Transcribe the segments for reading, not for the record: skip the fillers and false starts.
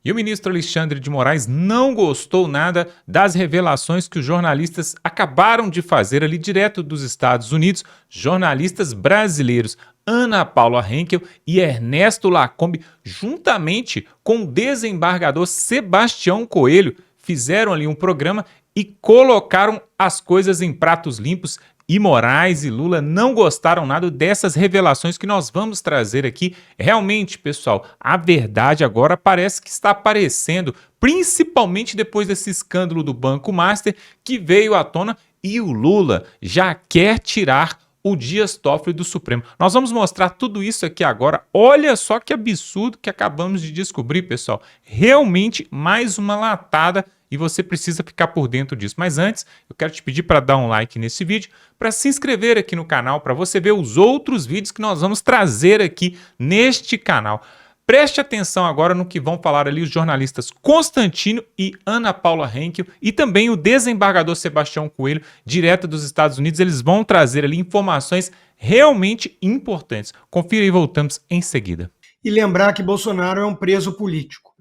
E o ministro Alexandre de Moraes não gostou nada das revelações que os jornalistas acabaram de fazer ali direto dos Estados Unidos, jornalistas brasileiros Ana Paula Henkel e Ernesto Lacombe, juntamente com o desembargador Sebastião Coelho, fizeram ali um programa e colocaram as coisas em pratos limpos. E Moraes e Lula não gostaram nada dessas revelações que nós vamos trazer aqui. Realmente, pessoal, a verdade agora parece que está aparecendo, principalmente depois desse escândalo do Banco Master que veio à tona e o Lula já quer tirar o Dias Toffoli do Supremo. Nós vamos mostrar tudo isso aqui agora. Olha só que absurdo que acabamos de descobrir, pessoal. Realmente mais uma latada e você precisa ficar por dentro disso. Mas antes, eu quero te pedir para dar um like nesse vídeo, para se inscrever aqui no canal, para você ver os outros vídeos que nós vamos trazer aqui neste canal. Preste atenção agora no que vão falar ali os jornalistas Constantino e Ana Paula Henkel e também o desembargador Sebastião Coelho, direto dos Estados Unidos. Eles vão trazer ali informações realmente importantes. Confira e voltamos em seguida. E lembrar que Bolsonaro é um preso político,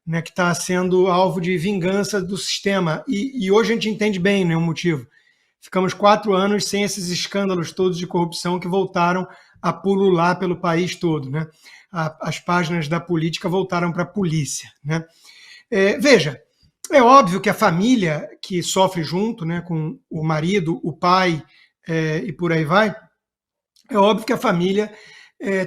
né, que está sendo alvo de vingança do sistema. E hoje a gente entende bem, né, o motivo. Ficamos 4 anos sem esses escândalos todos de corrupção que voltaram a pulular pelo país todo, né? As páginas da política voltaram para a polícia, né? Veja, é óbvio que a família que sofre junto, né, com o marido, o pai e por aí vai, é óbvio que a família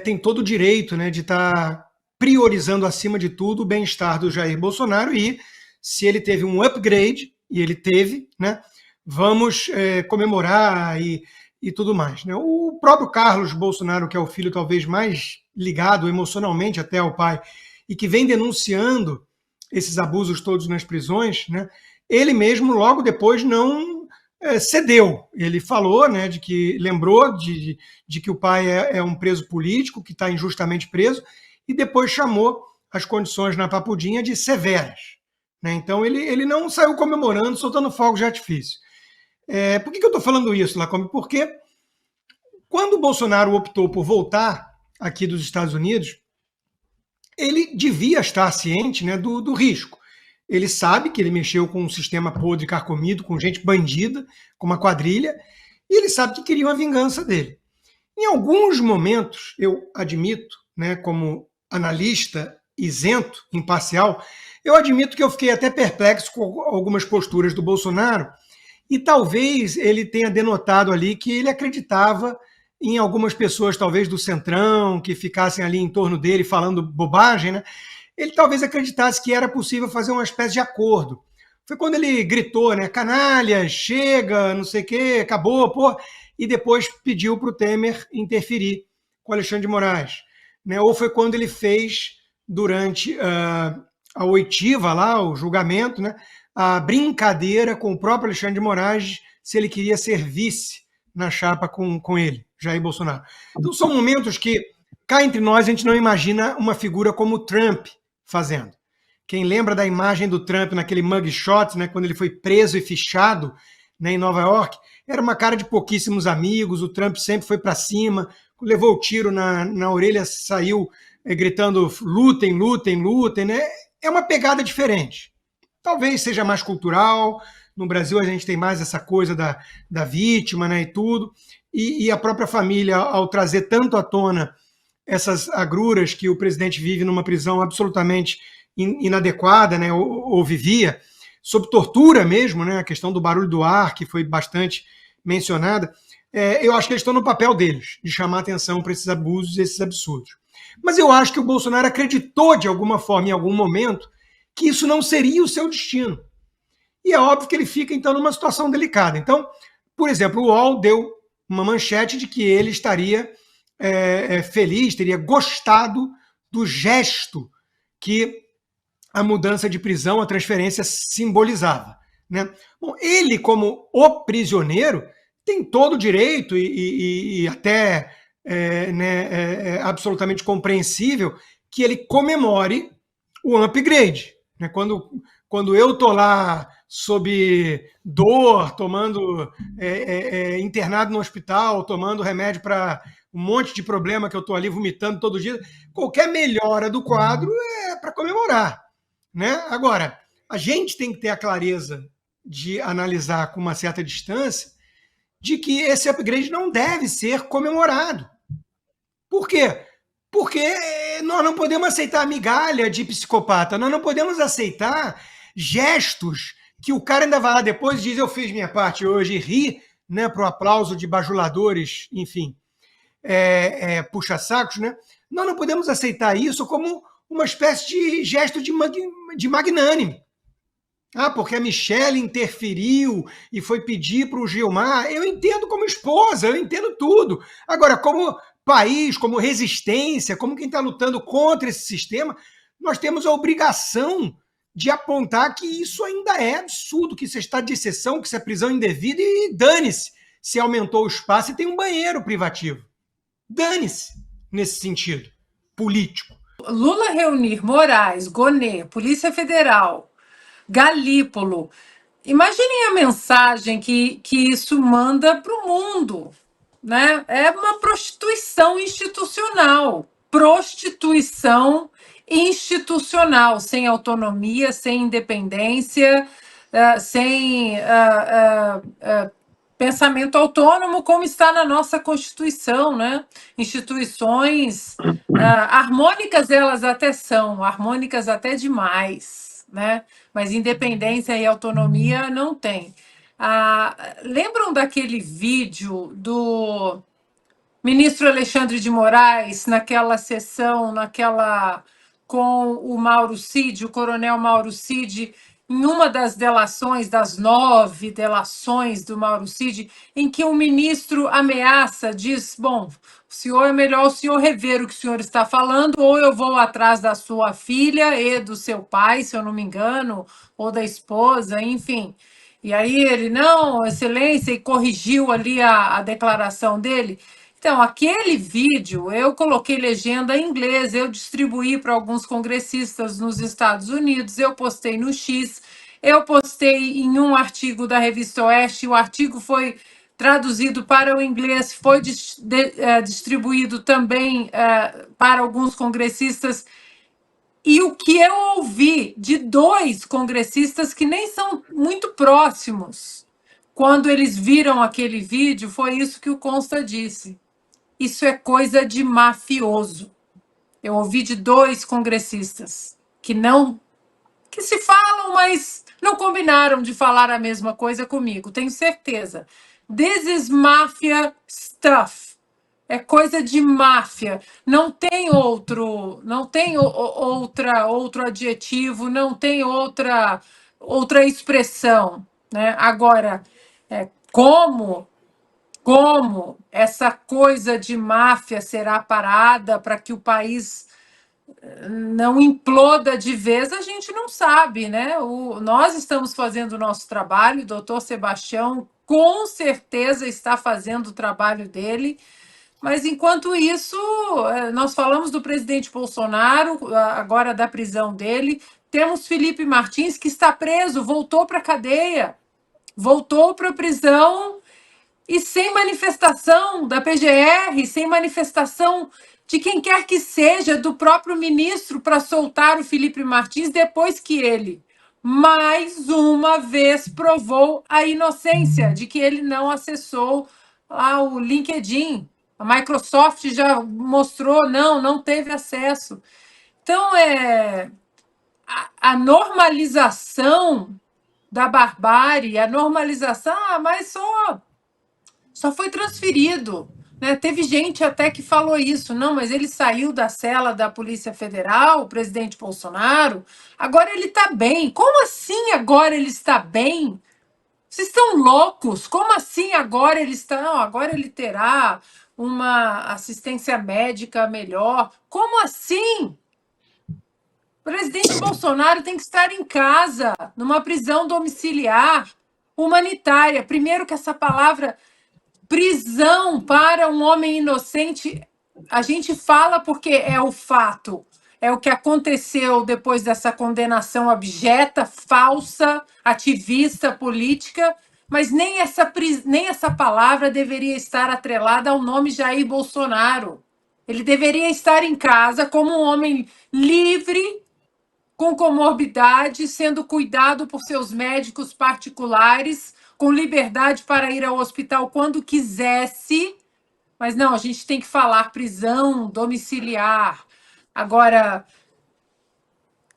tem todo o direito, né, de estar priorizando acima de tudo o bem-estar do Jair Bolsonaro e se ele teve um upgrade, e ele teve, né, vamos comemorar e tudo mais, né? O próprio Carlos Bolsonaro, que é o filho talvez mais ligado emocionalmente até ao pai e que vem denunciando esses abusos todos nas prisões, né? Ele mesmo logo depois não cedeu. Ele falou, né, de que lembrou de que o pai é um preso político, que está injustamente preso, e depois chamou as condições na papudinha de severas, né? Então ele não saiu comemorando, soltando fogos de artifício. Por que eu estou falando isso, Lacombe? Porque quando o Bolsonaro optou por voltar aqui dos Estados Unidos, ele devia estar ciente, né, do risco. Ele sabe que ele mexeu com um sistema podre, carcomido, com gente bandida, com uma quadrilha, e ele sabe que queriam a vingança dele. Em alguns momentos, eu admito, né, como analista isento, imparcial, eu admito que eu fiquei até perplexo com algumas posturas do Bolsonaro, e talvez ele tenha denotado ali que ele acreditava em algumas pessoas, talvez do Centrão, que ficassem ali em torno dele falando bobagem, né? Ele talvez acreditasse que era possível fazer uma espécie de acordo. Foi quando ele gritou, né? Canalha, chega, não sei o quê, acabou, pô. E depois pediu para o Temer interferir com Alexandre de Moraes, né? Ou foi quando ele fez, durante a oitiva lá, o julgamento, né, a brincadeira com o próprio Alexandre de Moraes, se ele queria ser vice na chapa com ele, Jair Bolsonaro. Então são momentos que, cá entre nós, a gente não imagina uma figura como o Trump fazendo. Quem lembra da imagem do Trump naquele mugshot, né, quando ele foi preso e fichado, né, em Nova York, era uma cara de pouquíssimos amigos, o Trump sempre foi para cima, levou o tiro na orelha, saiu gritando lutem, lutem, lutem, né? É uma pegada diferente. Talvez seja mais cultural. No Brasil a gente tem mais essa coisa da vítima, né, e tudo. E a própria família, ao trazer tanto à tona essas agruras que o presidente vive numa prisão absolutamente inadequada, né, ou vivia, sob tortura mesmo, né, a questão do barulho do ar, que foi bastante mencionada, eu acho que eles estão no papel deles, de chamar atenção para esses abusos e esses absurdos. Mas eu acho que o Bolsonaro acreditou, de alguma forma, em algum momento, que isso não seria o seu destino. E é óbvio que ele fica, então, numa situação delicada. Então, por exemplo, o UOL deu uma manchete de que ele estaria feliz, teria gostado do gesto que a mudança de prisão, a transferência simbolizava, né? Bom, ele, como o prisioneiro, tem todo o direito e até absolutamente compreensível que ele comemore o upgrade, né? Quando eu estou lá sob dor, tomando internado no hospital, tomando remédio para um monte de problema que eu estou ali vomitando todo dia, qualquer melhora do quadro é para comemorar, né? Agora, a gente tem que ter a clareza de analisar com uma certa distância de que esse upgrade não deve ser comemorado. Por quê? Porque nós não podemos aceitar migalha de psicopata, nós não podemos aceitar gestos que o cara ainda vai lá depois e diz: eu fiz minha parte hoje, e ri, né, para o aplauso de bajuladores, enfim, puxa-sacos, né? Nós não podemos aceitar isso como uma espécie de gesto de magnânime. Ah, porque a Michelle interferiu e foi pedir para o Gilmar. Eu entendo como esposa, eu entendo tudo. Agora, como país, como resistência, como quem está lutando contra esse sistema, nós temos a obrigação de apontar que isso ainda é absurdo, que isso é estado de exceção, que isso é prisão indevida e dane-se se aumentou o espaço e tem um banheiro privativo. Dane-se nesse sentido político. Lula reunir Moraes, Gonet, Polícia Federal, Galípolo. Imaginem a mensagem que isso manda para o mundo, né? É uma prostituição institucional. Prostituição institucional, sem autonomia, sem independência, sem pensamento autônomo, como está na nossa Constituição, né? Instituições harmônicas elas até são, harmônicas até demais, né? Mas independência e autonomia não tem. Lembram daquele vídeo do ministro Alexandre de Moraes, naquela sessão, com o Mauro Cid, o coronel Mauro Cid, em uma das delações, das 9 delações do Mauro Cid, em que o ministro ameaça, diz: bom, o senhor é melhor o senhor rever o que o senhor está falando, ou eu vou atrás da sua filha e do seu pai, se eu não me engano, ou da esposa, enfim. E aí ele, não, excelência, e corrigiu ali a declaração dele. Então, aquele vídeo, eu coloquei legenda em inglês, eu distribuí para alguns congressistas nos Estados Unidos, eu postei no X, eu postei em um artigo da Revista Oeste, o artigo foi traduzido para o inglês, foi distribuído também para alguns congressistas. E o que eu ouvi de 2 congressistas que nem são muito próximos, quando eles viram aquele vídeo, foi isso que o Consta disse. Isso é coisa de mafioso. Eu ouvi de 2 congressistas que se falam, mas não combinaram de falar a mesma coisa comigo, tenho certeza. This is mafia stuff. É coisa de máfia. Não tem outro adjetivo, não tem outra expressão, né? Agora, como essa coisa de máfia será parada para que o país não imploda de vez, a gente não sabe, né? Nós estamos fazendo o nosso trabalho, o doutor Sebastião com certeza está fazendo o trabalho dele, mas enquanto isso, nós falamos do presidente Bolsonaro, agora da prisão dele, temos Felipe Martins, que está preso, voltou para a cadeia, voltou para a prisão. E sem manifestação da PGR, sem manifestação de quem quer que seja, do próprio ministro, para soltar o Felipe Martins, depois que ele, mais uma vez, provou a inocência de que ele não acessou lá o LinkedIn. A Microsoft já mostrou, não teve acesso. Então, a normalização da barbárie, a normalização, mas só foi transferido, né? Teve gente até que falou isso, não, mas ele saiu da cela da Polícia Federal, o presidente Bolsonaro, agora ele está bem. Como assim agora ele está bem? Vocês estão loucos? Como assim agora ele está? Não, agora ele terá uma assistência médica melhor. Como assim? O presidente Bolsonaro tem que estar em casa, numa prisão domiciliar, humanitária. Primeiro que essa palavra prisão para um homem inocente, a gente fala porque é o fato, é o que aconteceu depois dessa condenação abjeta, falsa, ativista, política, mas nem essa palavra deveria estar atrelada ao nome Jair Bolsonaro. Ele deveria estar em casa como um homem livre, com comorbidade, sendo cuidado por seus médicos particulares, com liberdade para ir ao hospital quando quisesse. Mas não, a gente tem que falar prisão domiciliar. Agora,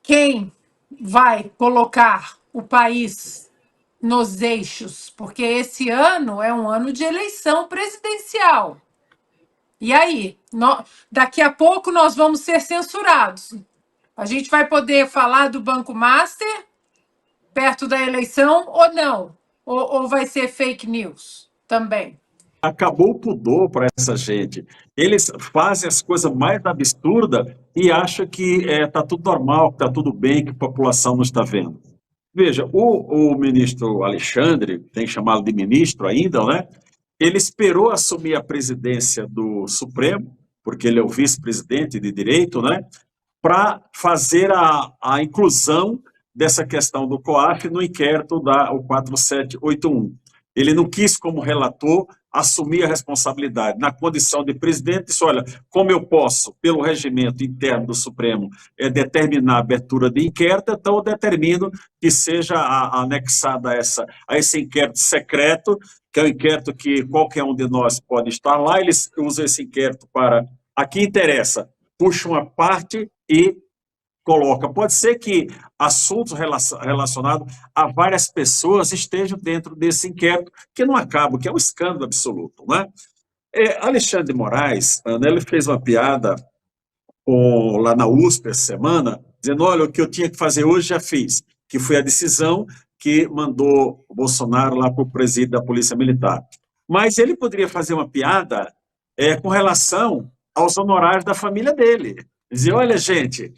quem vai colocar o país nos eixos? Porque esse ano é um ano de eleição presidencial. E aí? Daqui a pouco nós vamos ser censurados. A gente vai poder falar do Banco Master perto da eleição ou não? Ou vai ser fake news também? Acabou o pudor para essa gente. Eles fazem as coisas mais absurdas e acham que está tudo normal, que está tudo bem, que a população não está vendo. Veja, o ministro Alexandre, tem chamado de ministro ainda, né? Ele esperou assumir a presidência do Supremo, porque ele é o vice-presidente de direito, né? Para fazer a inclusão dessa questão do COAF no inquérito o 4781. Ele não quis, como relator, assumir a responsabilidade. Na condição de presidente, disse, olha, como eu posso, pelo regimento interno do Supremo, determinar a abertura de inquérito, então eu determino que seja anexada a esse inquérito secreto, que é um inquérito que qualquer um de nós pode estar lá, eles usam esse inquérito para... A que interessa, puxa uma parte e coloca. Pode ser que assuntos relacionados a várias pessoas estejam dentro desse inquérito, que não acaba, que é um escândalo absoluto, né? Alexandre de Moraes, Ana, ele fez uma piada lá na USP essa semana, dizendo, olha, o que eu tinha que fazer hoje já fiz, que foi a decisão que mandou o Bolsonaro lá para o presídio da Polícia Militar. Mas ele poderia fazer uma piada com relação aos honorários da família dele. Dizer, olha, gente,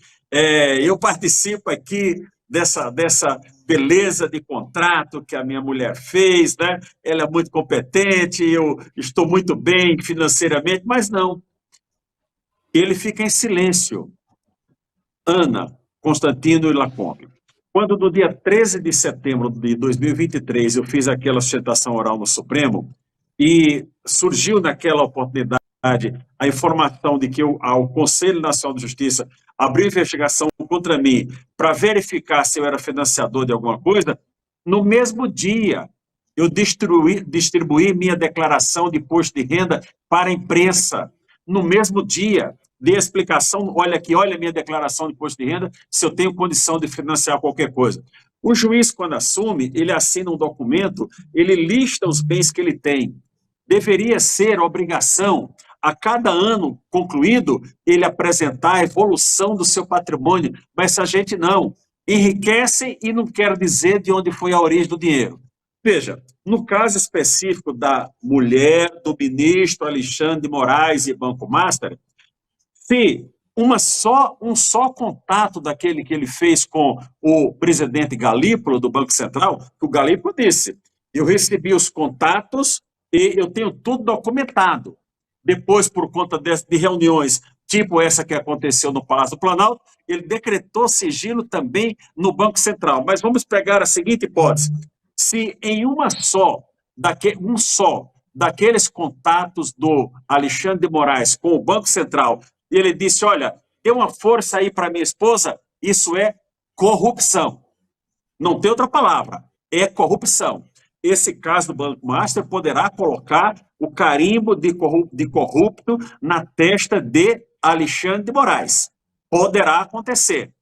eu participo aqui dessa beleza de contrato que a minha mulher fez, né? Ela é muito competente, eu estou muito bem financeiramente, mas não. Ele fica em silêncio. Ana, Constantino e Lacombe. Quando no dia 13 de setembro de 2023 eu fiz aquela sustentação oral no Supremo e surgiu naquela oportunidade a informação de que o Conselho Nacional de Justiça abriu investigação contra mim para verificar se eu era financiador de alguma coisa, no mesmo dia eu distribuí minha declaração de imposto de renda para a imprensa. No mesmo dia, dei a explicação, olha aqui, olha a minha declaração de imposto de renda, se eu tenho condição de financiar qualquer coisa. O juiz, quando assume, ele assina um documento, ele lista os bens que ele tem. Deveria ser obrigação, a cada ano concluído, ele apresentar a evolução do seu patrimônio, mas essa gente não. Enriquece e não quer dizer de onde foi a origem do dinheiro. Veja, no caso específico da mulher do ministro Alexandre de Moraes e Banco Master, se um só contato daquele que ele fez com o presidente Galípolo do Banco Central, que o Galípolo disse, eu recebi os contatos e eu tenho tudo documentado. Depois, por conta de reuniões, tipo essa que aconteceu no Palácio do Planalto, ele decretou sigilo também no Banco Central. Mas vamos pegar a seguinte hipótese. Se em um só daqueles contatos do Alexandre de Moraes com o Banco Central, ele disse, olha, dê uma força aí para minha esposa, isso é corrupção. Não tem outra palavra, é corrupção. Esse caso do Banco Master poderá colocar o carimbo de corrupto na testa de Alexandre de Moraes. Poderá acontecer.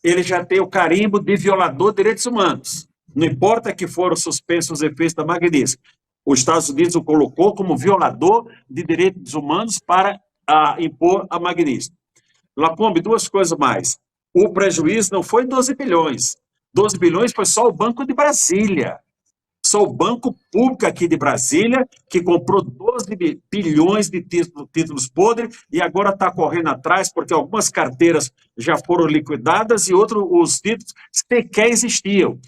Ele já tem o carimbo de violador de direitos humanos. Não importa que foram suspensos os efeitos da Magnitsky. Os Estados Unidos o colocou como violador de direitos humanos para impor a Magnitsky. Lacombe, duas coisas mais. O prejuízo não foi 12 bilhões. 12 bilhões foi só o Banco de Brasília. Só o Banco Público aqui de Brasília, que comprou 12 bilhões de títulos podres e agora está correndo atrás, porque algumas carteiras já foram liquidadas e outros, os títulos sequer existiam.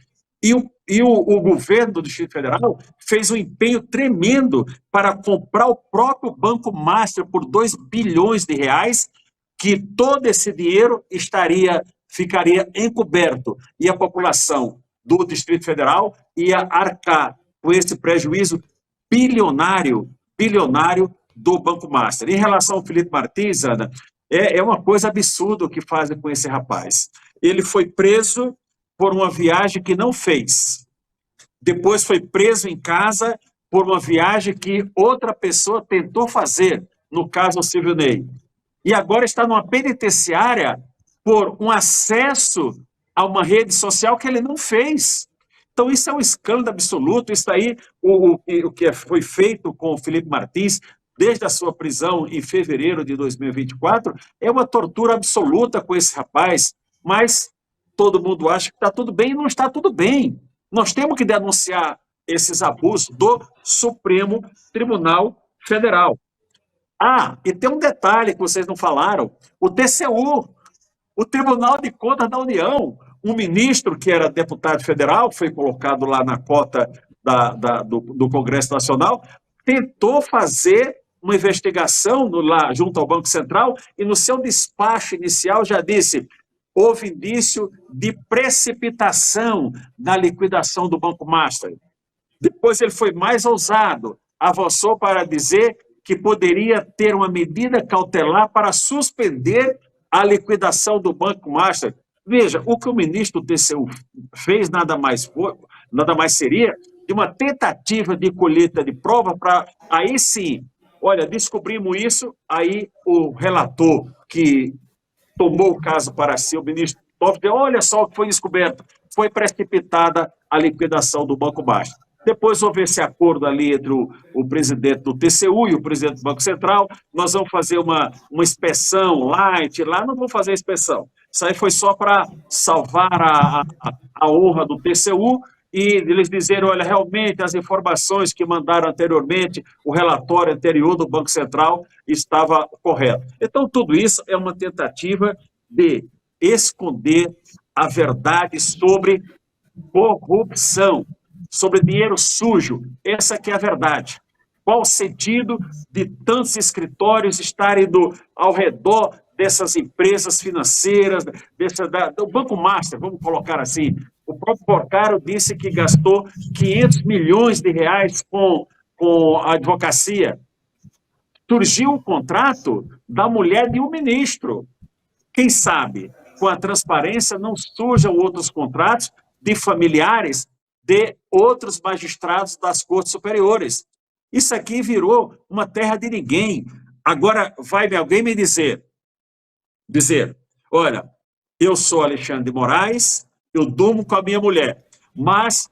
E o governo do Distrito Federal fez um empenho tremendo para comprar o próprio Banco Master por 2 bilhões de reais, que todo esse dinheiro ficaria encoberto e a população do Distrito Federal ia arcar com esse prejuízo bilionário do Banco Master. Em relação ao Felipe Martins, Ana, É uma coisa absurda o que fazem com esse rapaz. Ele foi preso por uma viagem que não fez. Depois foi preso em casa por uma viagem que outra pessoa tentou fazer, no caso o Silvio Ney. E agora está numa penitenciária por um acesso a uma rede social que ele não fez. Então isso é um escândalo absoluto. Isso aí, o que foi feito com o Felipe Martins, desde a sua prisão em fevereiro de 2024, é uma tortura absoluta com esse rapaz, mas todo mundo acha que está tudo bem e não está tudo bem. Nós temos que denunciar esses abusos do Supremo Tribunal Federal. Ah, e tem um detalhe que vocês não falaram: o TCU, o Tribunal de Contas da União, um ministro que era deputado federal, foi colocado lá na cota do Congresso Nacional, tentou fazer uma investigação lá junto ao Banco Central e no seu despacho inicial já disse: houve indício de precipitação na liquidação do Banco Master. Depois ele foi mais ousado, avançou para dizer que poderia ter uma medida cautelar para suspender a liquidação do Banco Master. Veja, o que o ministro do TCU fez nada mais seria de uma tentativa de colheita de prova para, aí sim, olha, descobrimos isso, aí o relator que tomou o caso para si, o ministro Toffoli, olha só o que foi descoberto, foi precipitada a liquidação do Banco Master. Depois houve esse acordo ali entre o presidente do TCU e o presidente do Banco Central, nós vamos fazer uma inspeção light lá, não vamos fazer inspeção. Isso aí foi só para salvar a honra do TCU e eles dizeram, olha, realmente as informações que mandaram anteriormente, o relatório anterior do Banco Central estava correto. Então, tudo isso é uma tentativa de esconder a verdade sobre corrupção, sobre dinheiro sujo. Essa que é a verdade. Qual o sentido de tantos escritórios estarem ao redor dessas empresas financeiras, do Banco Master, vamos colocar assim? O próprio Porcaro disse que gastou 500 milhões de reais com a advocacia. Surgiu um contrato da mulher de um ministro. Quem sabe, com a transparência, não surjam outros contratos de familiares de outros magistrados das cortes superiores. Isso aqui virou uma terra de ninguém. Agora vai alguém me dizer, olha, eu sou Alexandre de Moraes, eu durmo com a minha mulher, mas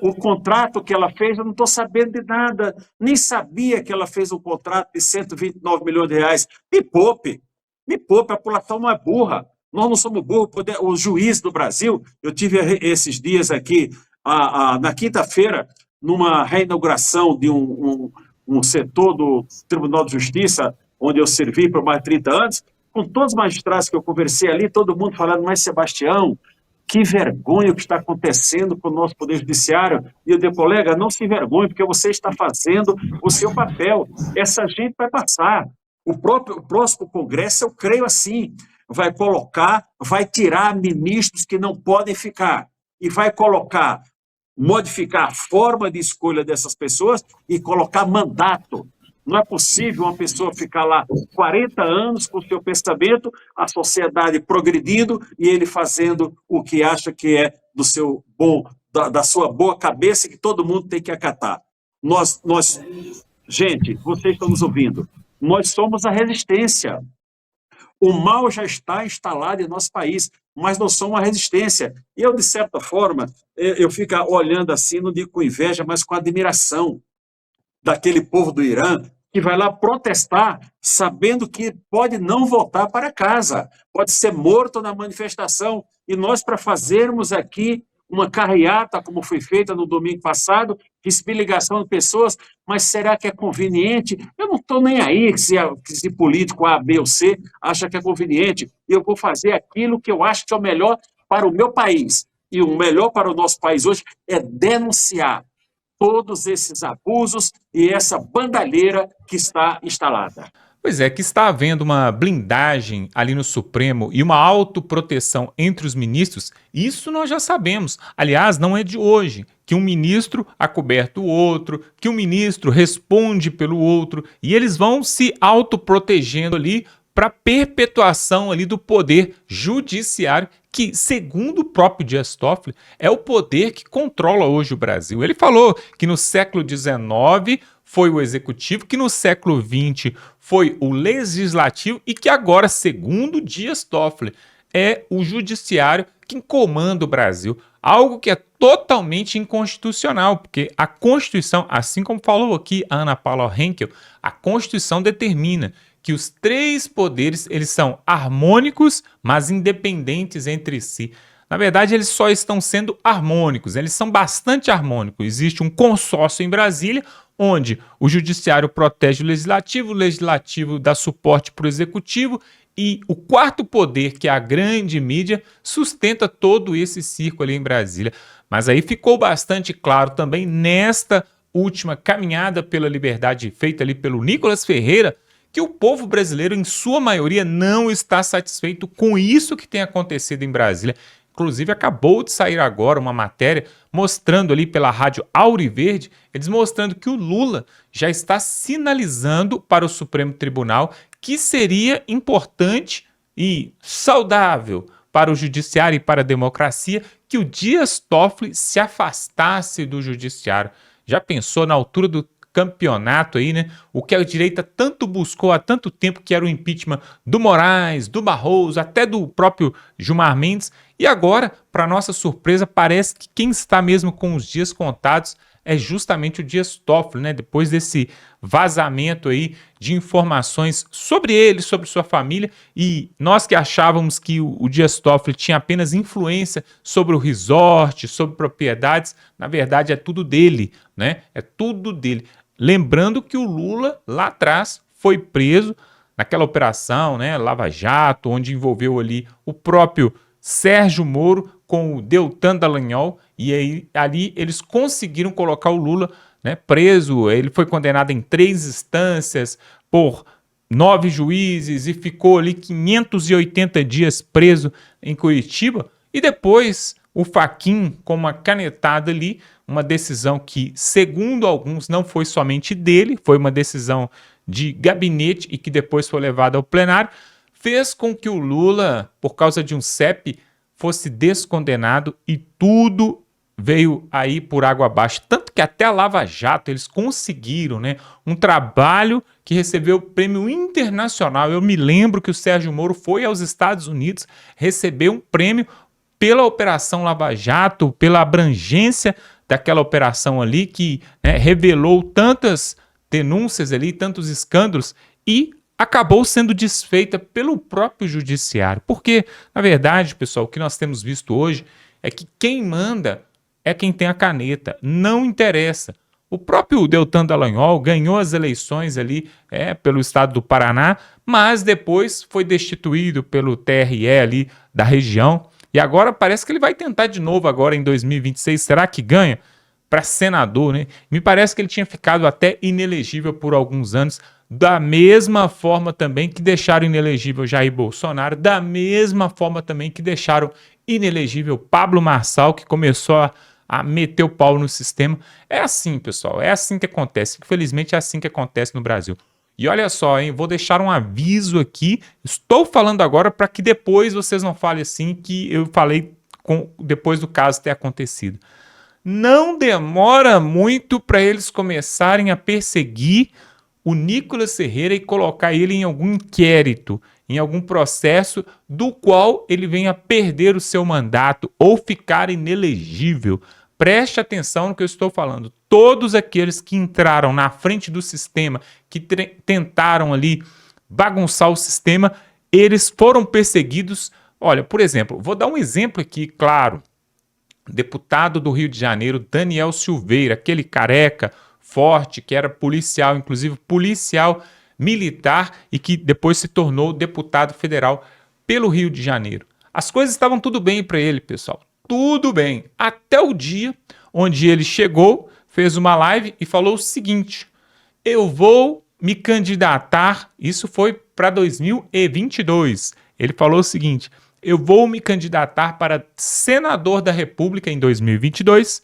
o contrato que ela fez, eu não estou sabendo de nada, nem sabia que ela fez um contrato de 129 milhões de reais. Me poupe, a população não é burra, nós não somos burros, o juiz do Brasil, eu tive esses dias aqui, na quinta-feira, numa reinauguração de um setor do Tribunal de Justiça, onde eu servi por mais de 30 anos, com todos os magistrados que eu conversei ali, todo mundo falando, mas Sebastião, que vergonha o que está acontecendo com o nosso Poder Judiciário. E eu digo, colega, não se envergonhe, porque você está fazendo o seu papel. Essa gente vai passar. O próximo Congresso, eu creio assim, vai tirar ministros que não podem ficar e vai modificar a forma de escolha dessas pessoas e colocar mandato. Não é possível uma pessoa ficar lá 40 anos com o seu pensamento, a sociedade progredindo e ele fazendo o que acha que é da sua boa cabeça e que todo mundo tem que acatar. Gente, vocês estão nos ouvindo, nós somos a resistência. O mal já está instalado em nosso país, mas nós somos uma resistência. E eu, de certa forma, eu fico olhando assim, não digo com inveja, mas com admiração daquele povo do Irã que vai lá protestar, sabendo que pode não voltar para casa, pode ser morto na manifestação. E nós, para fazermos aqui uma carreata, como foi feita no domingo passado, recebi ligação de pessoas, mas será que é conveniente? Eu não estou nem aí se político A, B ou C acha que é conveniente. Eu vou fazer aquilo que eu acho que é o melhor para o meu país. E o melhor para o nosso país hoje é denunciar todos esses abusos e essa bandalheira que está instalada. Pois é, que está havendo uma blindagem ali no Supremo e uma autoproteção entre os ministros, isso nós já sabemos. Aliás, não é de hoje que um ministro acoberta o outro, que um ministro responde pelo outro, e eles vão se autoprotegendo ali para perpetuação ali do poder judiciário, que, segundo o próprio Dias Toffoli, é o poder que controla hoje o Brasil. Ele falou que no século XIX foi o executivo, que no século XX foi o legislativo e que agora, segundo Dias Toffoli, é o judiciário que comanda o Brasil. Algo que é totalmente inconstitucional, porque a Constituição, assim como falou aqui a Ana Paula Henkel, a Constituição determina que os três poderes eles são harmônicos, mas independentes entre si. Na verdade, eles só estão sendo harmônicos, eles são bastante harmônicos. Existe um consórcio em Brasília, onde o judiciário protege o legislativo dá suporte para o executivo, e o quarto poder, que é a grande mídia, sustenta todo esse circo ali em Brasília. Mas aí ficou bastante claro também nesta última caminhada pela liberdade feita ali pelo Nicolas Ferreira, que o povo brasileiro, em sua maioria, não está satisfeito com isso que tem acontecido em Brasília. Inclusive, acabou de sair agora uma matéria mostrando ali pela rádio Auriverde, eles mostrando que o Lula já está sinalizando para o Supremo Tribunal que seria importante e saudável para o judiciário e para a democracia que o Dias Toffoli se afastasse do judiciário. Já pensou na altura do campeonato aí, né? O que a direita tanto buscou há tanto tempo, que era o impeachment do Moraes, do Barroso, até do próprio Gilmar Mendes. E agora, para nossa surpresa, parece que quem está mesmo com os dias contados é justamente o Dias Toffoli, né? Depois desse vazamento aí de informações sobre ele, sobre sua família, e nós que achávamos que o Dias Toffoli tinha apenas influência sobre o resort, sobre propriedades, na verdade é tudo dele, né? É tudo dele. Lembrando que o Lula, lá atrás, foi preso naquela operação, né, Lava Jato, onde envolveu ali o próprio Sérgio Moro com o Deltan Dallagnol, e aí ali eles conseguiram colocar o Lula, né, preso. Ele foi condenado em 3 instâncias por 9 juízes e ficou ali 580 dias preso em Curitiba, e depois o Fachin, com uma canetada ali, uma decisão que, segundo alguns, não foi somente dele, foi uma decisão de gabinete e que depois foi levada ao plenário, fez com que o Lula, por causa de um CEP, fosse descondenado e tudo veio aí por água abaixo. Tanto que até a Lava Jato eles conseguiram, né, um trabalho que recebeu o prêmio internacional. Eu me lembro que o Sérgio Moro foi aos Estados Unidos receber um prêmio pela Operação Lava Jato, pela abrangência daquela operação ali, que, né, revelou tantas denúncias ali, tantos escândalos, e acabou sendo desfeita pelo próprio judiciário. Porque, na verdade, pessoal, o que nós temos visto hoje é que quem manda é quem tem a caneta, não interessa. O próprio Deltan Dallagnol ganhou as eleições ali pelo estado do Paraná, mas depois foi destituído pelo TRE ali da região. E agora parece que ele vai tentar de novo agora em 2026. Será que ganha? Para senador, né? Me parece que ele tinha ficado até inelegível por alguns anos, da mesma forma também que deixaram inelegível Jair Bolsonaro, da mesma forma também que deixaram inelegível Pablo Marçal, que começou a meter o pau no sistema. É assim, pessoal, é assim que acontece. Infelizmente é assim que acontece no Brasil. E olha só, hein, vou deixar um aviso aqui, estou falando agora para que depois vocês não falem assim que eu falei depois do caso ter acontecido. Não demora muito para eles começarem a perseguir o Nicolas Ferreira e colocar ele em algum inquérito, em algum processo do qual ele venha perder o seu mandato ou ficar inelegível. Preste atenção no que eu estou falando. Todos aqueles que entraram na frente do sistema, que tentaram ali bagunçar o sistema, eles foram perseguidos. Olha, por exemplo, vou dar um exemplo aqui, claro. Deputado do Rio de Janeiro, Daniel Silveira, aquele careca forte que era policial, inclusive policial militar, e que depois se tornou deputado federal pelo Rio de Janeiro. As coisas estavam tudo bem para ele, pessoal. Tudo bem, até o dia onde ele chegou, fez uma live e falou o seguinte: eu vou me candidatar, isso foi para 2022, ele falou o seguinte: eu vou me candidatar para senador da República em 2022,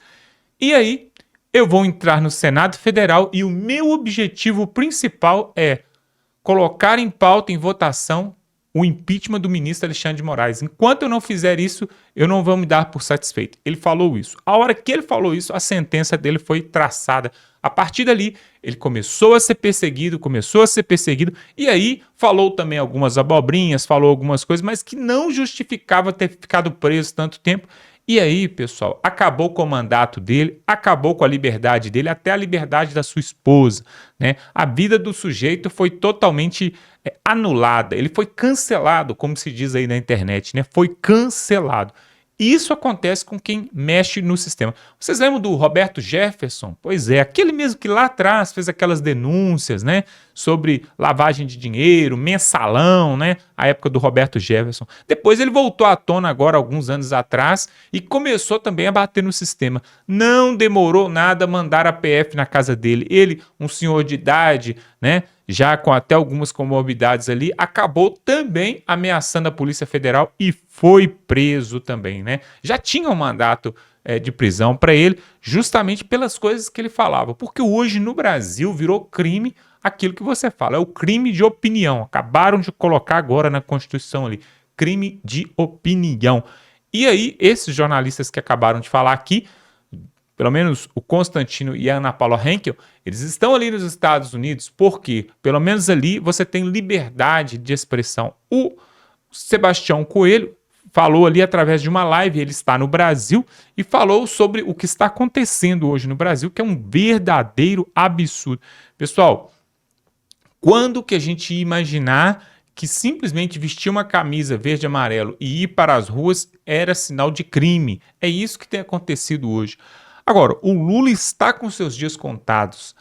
e aí eu vou entrar no Senado Federal e o meu objetivo principal é colocar em pauta, em votação, o impeachment do ministro Alexandre de Moraes. Enquanto eu não fizer isso, eu não vou me dar por satisfeito. Ele falou isso. A hora que ele falou isso, a sentença dele foi traçada. A partir dali, ele começou a ser perseguido, e aí falou também algumas abobrinhas, falou algumas coisas, mas que não justificava ter ficado preso tanto tempo. E aí, pessoal, acabou com o mandato dele, acabou com a liberdade dele, até a liberdade da sua esposa, né? A vida do sujeito foi totalmente anulada, ele foi cancelado, como se diz aí na internet, né? Foi cancelado. Isso acontece com quem mexe no sistema. Vocês lembram do Roberto Jefferson? Pois é, aquele mesmo que lá atrás fez aquelas denúncias, né, sobre lavagem de dinheiro, mensalão, né, a época do Roberto Jefferson. Depois ele voltou à tona agora, alguns anos atrás, e começou também a bater no sistema. Não demorou nada mandar a PF na casa dele. Ele, um senhor de idade, né, já com até algumas comorbidades ali, acabou também ameaçando a Polícia Federal e foi preso também, né? Já tinha um mandato de prisão para ele, justamente pelas coisas que ele falava, porque hoje no Brasil virou crime aquilo que você fala, é o crime de opinião. Acabaram de colocar agora na Constituição ali, crime de opinião. E aí, esses jornalistas que acabaram de falar aqui, pelo menos o Constantino e a Ana Paula Henkel, eles estão ali nos Estados Unidos porque, pelo menos ali, você tem liberdade de expressão. O Sebastião Coelho falou ali através de uma live, ele está no Brasil, e falou sobre o que está acontecendo hoje no Brasil, que é um verdadeiro absurdo. Pessoal, quando que a gente ia imaginar que simplesmente vestir uma camisa verde e amarelo e ir para as ruas era sinal de crime? É isso que tem acontecido hoje. Agora, o Lula está com seus dias contados.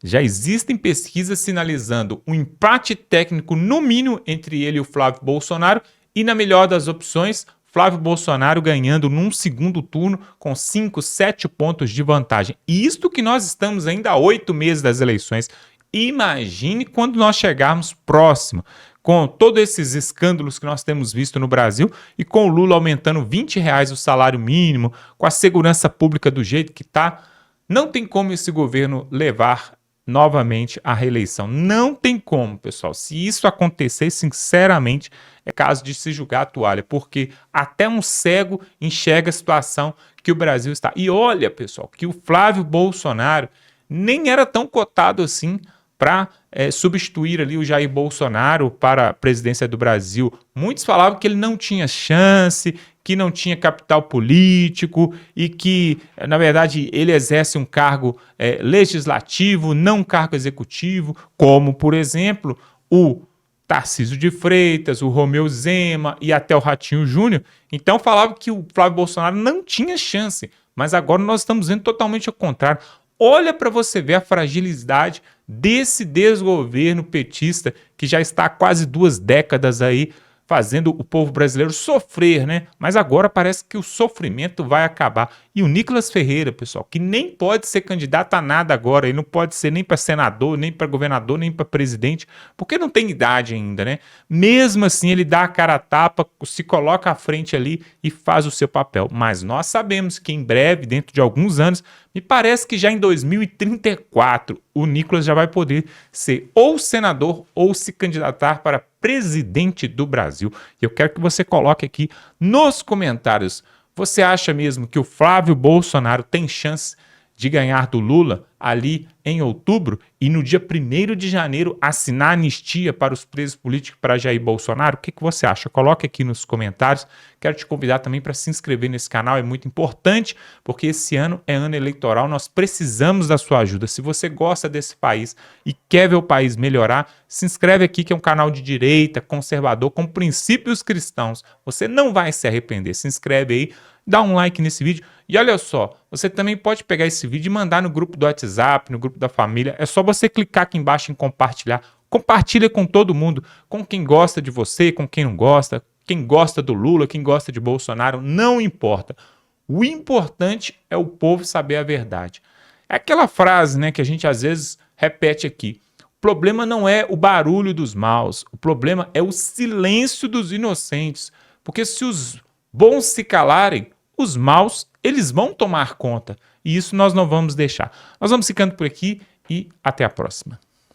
Já existem pesquisas sinalizando um empate técnico, no mínimo, entre ele e o Flávio Bolsonaro, e na melhor das opções, Flávio Bolsonaro ganhando num segundo turno com 5, 7 pontos de vantagem. Isto que nós estamos ainda a 8 meses das eleições. Imagine quando nós chegarmos próximo, com todos esses escândalos que nós temos visto no Brasil e com o Lula aumentando R$20 o salário mínimo, com a segurança pública do jeito que está, não tem como esse governo levar novamente a reeleição. Não tem como, pessoal. Se isso acontecer, sinceramente, é caso de se jogar a toalha, porque até um cego enxerga a situação que o Brasil está. E olha, pessoal, que o Flávio Bolsonaro nem era tão cotado assim para substituir ali o Jair Bolsonaro para a presidência do Brasil. Muitos falavam que ele não tinha chance, que não tinha capital político e que, na verdade, ele exerce um cargo legislativo, não um cargo executivo, como, por exemplo, o Tarcísio de Freitas, o Romeu Zema e até o Ratinho Júnior. Então falavam que o Flávio Bolsonaro não tinha chance, mas agora nós estamos vendo totalmente ao contrário. Olha para você ver a fragilidade desse desgoverno petista que já está há quase 2 décadas aí fazendo o povo brasileiro sofrer, né? Mas agora parece que o sofrimento vai acabar. E o Nicolas Ferreira, pessoal, que nem pode ser candidato a nada agora, ele não pode ser nem para senador, nem para governador, nem para presidente, porque não tem idade ainda, né? Mesmo assim, ele dá a cara a tapa, se coloca à frente ali e faz o seu papel. Mas nós sabemos que em breve, dentro de alguns anos, me parece que já em 2034, o Nicolas já vai poder ser ou senador ou se candidatar para presidente do Brasil. E eu quero que você coloque aqui nos comentários, você acha mesmo que o Flávio Bolsonaro tem chance de ganhar do Lula ali em outubro e no dia 1º de janeiro assinar anistia para os presos políticos para Jair Bolsonaro? O que você acha? Coloque aqui nos comentários. Quero te convidar também para se inscrever nesse canal, é muito importante, porque esse ano é ano eleitoral, nós precisamos da sua ajuda. Se você gosta desse país e quer ver o país melhorar, se inscreve aqui que é um canal de direita, conservador, com princípios cristãos. Você não vai se arrepender. Se inscreve aí, dá um like nesse vídeo e olha só, você também pode pegar esse vídeo e mandar no grupo do WhatsApp, no grupo da família. É só você clicar aqui embaixo em compartilhar. Compartilha com todo mundo, com quem gosta de você, com quem não gosta, quem gosta do Lula, quem gosta de Bolsonaro, não importa. O importante é o povo saber a verdade. É aquela frase, né, que a gente às vezes repete aqui. O problema não é o barulho dos maus, o problema é o silêncio dos inocentes. Porque se os bons se calarem, os maus, eles vão tomar conta. E isso nós não vamos deixar. Nós vamos ficando por aqui e até a próxima.